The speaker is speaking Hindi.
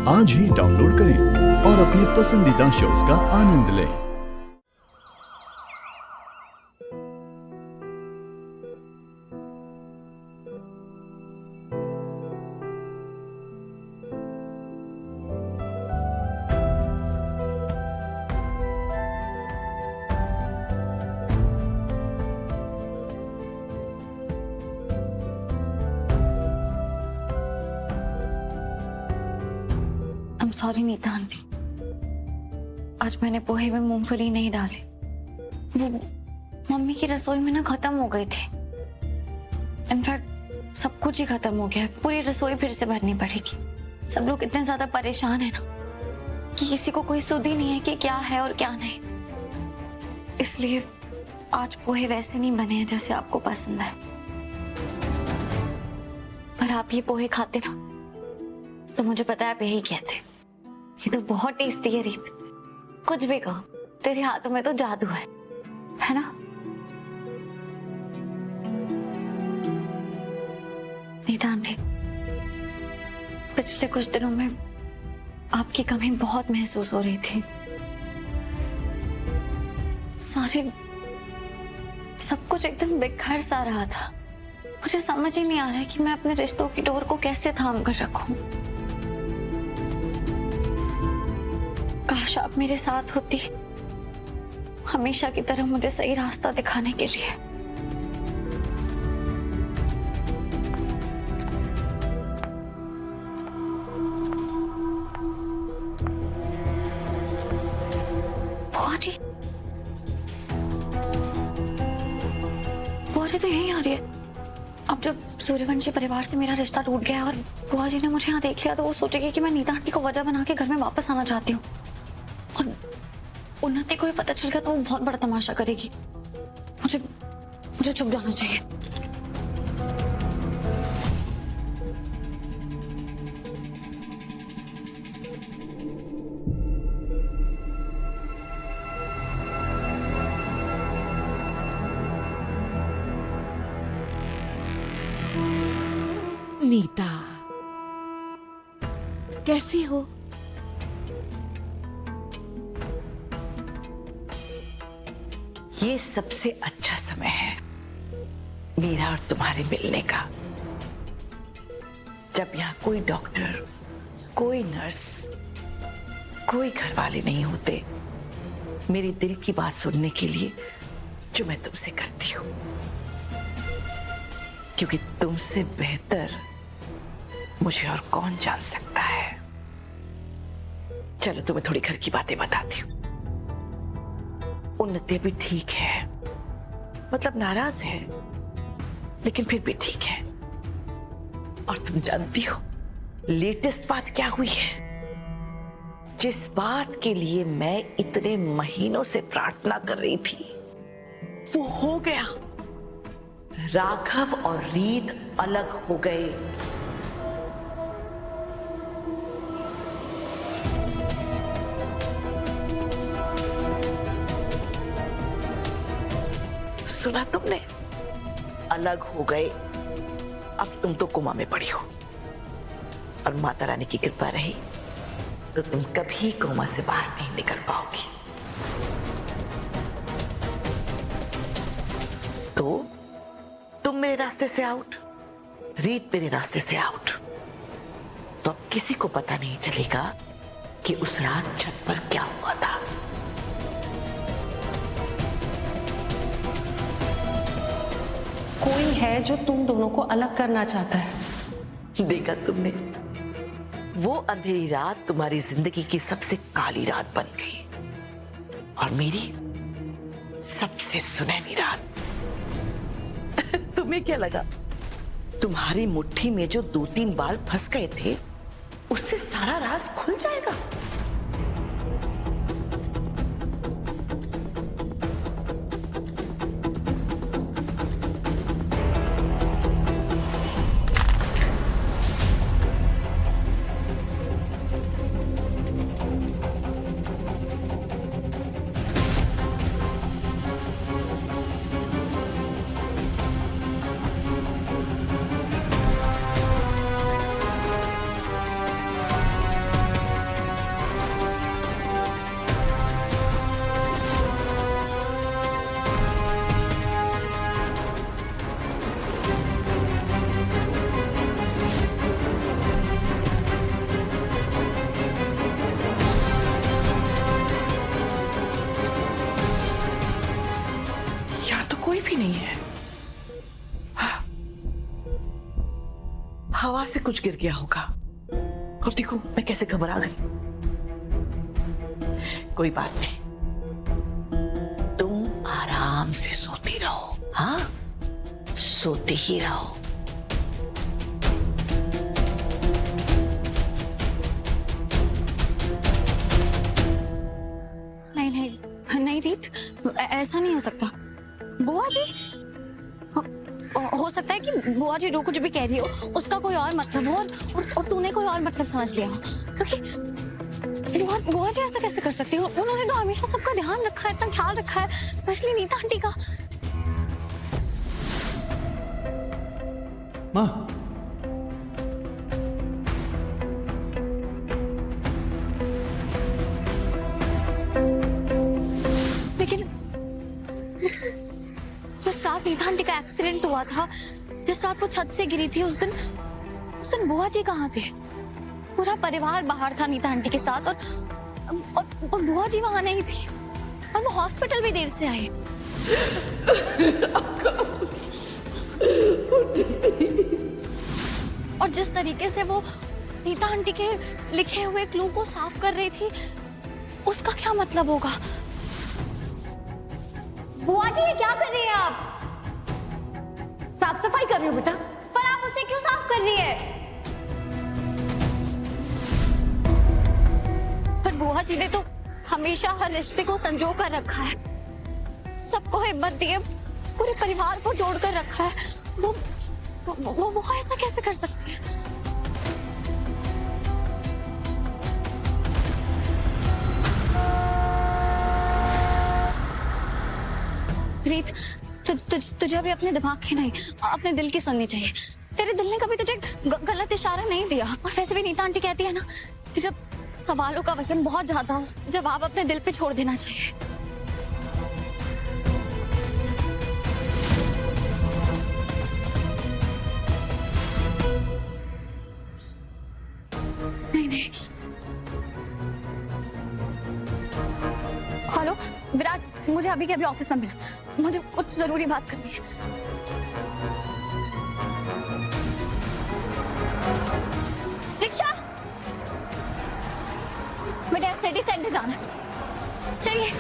आज ही डाउनलोड करें और अपने पसंदीदा शोज का आनंद लें। सॉरी नीता आंटी, आज मैंने पोहे में मूंगफली नहीं डाली। वो मम्मी की रसोई में ना खत्म हो गए थे। इनफैक्ट सब कुछ ही खत्म हो गया है। पूरी रसोई फिर से भरनी पड़ेगी। सब लोग इतने ज्यादा परेशान है ना कि किसी को कोई सुध ही नहीं है कि क्या है और क्या नहीं। इसलिए आज पोहे वैसे नहीं बने हैं जैसे आपको पसंद है। पर आप ये पोहे खाते ना तो मुझे पता है आप यही कहते, ये तो बहुत टेस्टी है रीत। कुछ भी कहो, तेरे हाथों में तो जादू है ना? नीता आंटी, पिछले कुछ दिनों में आपकी कमी बहुत महसूस हो रही थी। सब कुछ एकदम बिखर सा रहा था। मुझे समझ ही नहीं आ रहा है कि मैं अपने रिश्तों की डोर को कैसे थाम कर रखूं। काश आप मेरे साथ होती, हमेशा की तरह मुझे सही रास्ता दिखाने के लिए। बुआ जी तो यहीं आ रही है। अब जब सूर्यवंशी परिवार से मेरा रिश्ता टूट गया और बुआ जी ने मुझे यहाँ देख लिया तो वो सोचेगी कि मैं नीता आंटी को वजह बना के घर में वापस आना चाहती हूँ। और उन्नति को ही पता चल गया तो वो बहुत बड़ा तमाशा करेगी। मुझे चुप जाना चाहिए। नीता, कैसी हो? ये सबसे अच्छा समय है मेरा और तुम्हारे मिलने का, जब यहाँ कोई डॉक्टर, कोई नर्स, कोई घर वाले नहीं होते मेरे दिल की बात सुनने के लिए जो मैं तुमसे करती हूँ। क्योंकि तुमसे बेहतर मुझे और कौन जान सकता है। चलो तुम्हें थोड़ी घर की बातें बताती हूँ। उन्नति भी ठीक है, मतलब नाराज है लेकिन फिर भी ठीक है। और तुम जानती हो लेटेस्ट बात क्या हुई है? जिस बात के लिए मैं इतने महीनों से प्रार्थना कर रही थी वो हो गया। राघव और रीत अलग हो गए। सुना तुमने? अलग हो गए। अब तुम तो कोमा में पड़ी हो और माता रानी की कृपा रही तो तुम कभी कोमा से बाहर नहीं निकल पाओगी। तो तुम मेरे रास्ते से आउट, रीत मेरे रास्ते से आउट। तो अब किसी को पता नहीं चलेगा कि उस रात छत पर क्या हुआ था। कोई है जो तुम दोनों को अलग करना चाहता है। देखा तुमने, वो अंधेरी रात तुम्हारी जिंदगी की सबसे काली रात बन गई और मेरी सबसे सुनहरी रात। तुम्हें क्या लगा तुम्हारी मुट्ठी में जो 2-3 बाल फंस गए थे उससे सारा राज खुल जाएगा? से कुछ गिर गया होगा और देखो मैं कैसे घबरा गई। कोई बात नहीं, तुम आराम से सोती रहो। हाँ, सोती ही रहो। नहीं नहीं नहीं रीत, ऐसा नहीं हो सकता। बुआ जी, हो सकता है कि बुआ जी जो कुछ भी कह रही हो उसका कोई और मतलब हो और तूने कोई और मतलब समझ लिया हो, क्योंकि बुआ जी ऐसा कैसे कर सकती हो? उन्होंने तो हमेशा सबका ध्यान रखा है, इतना ख्याल रखा है, स्पेशली नीता आंटी का। माँ, लेकिन जिस रात नीता आंटी का एक्सीडेंट हुआ था, जिस रात वो छत से गिरी थी, उस दिन बुआ जी कहाँ थे? पूरा परिवार बाहर था नीता आंटी के साथ और बुआ जी वहां नहीं थी और वो हॉस्पिटल भी देर से आए। और जिस तरीके से वो नीता आंटी के लिखे हुए क्लू को साफ कर रही थी, उसका क्या मतलब होगा? बुआ जी ये क्या कर रही है आप? साफ सफाई कर रही हो बेटा। पर आप उसे क्यों साफ कर रही है? पर बुआ जी ने तो हमेशा हर रिश्ते को संजो कर रखा है, सबको हिम्मत दी है, पूरे परिवार को जोड़ कर रखा है। वो ऐसा कैसे कर सकते हैं? रीत, तुझे अभी अपने दिमाग की नहीं, अपने दिल की सुननी चाहिए। तेरे दिल ने कभी तुझे गलत इशारा नहीं दिया। और वैसे भी नीता आंटी कहती है ना कि जब सवालों का वजन बहुत ज्यादा हो, जवाब अपने दिल पे छोड़ देना चाहिए। नहीं नहीं, हेलो विराज, मुझे अभी के अभी ऑफिस में मिला, मुझे कुछ जरूरी बात करनी है। रिक्शा, मुझे सिटी सेंटर जाना है, चलिए।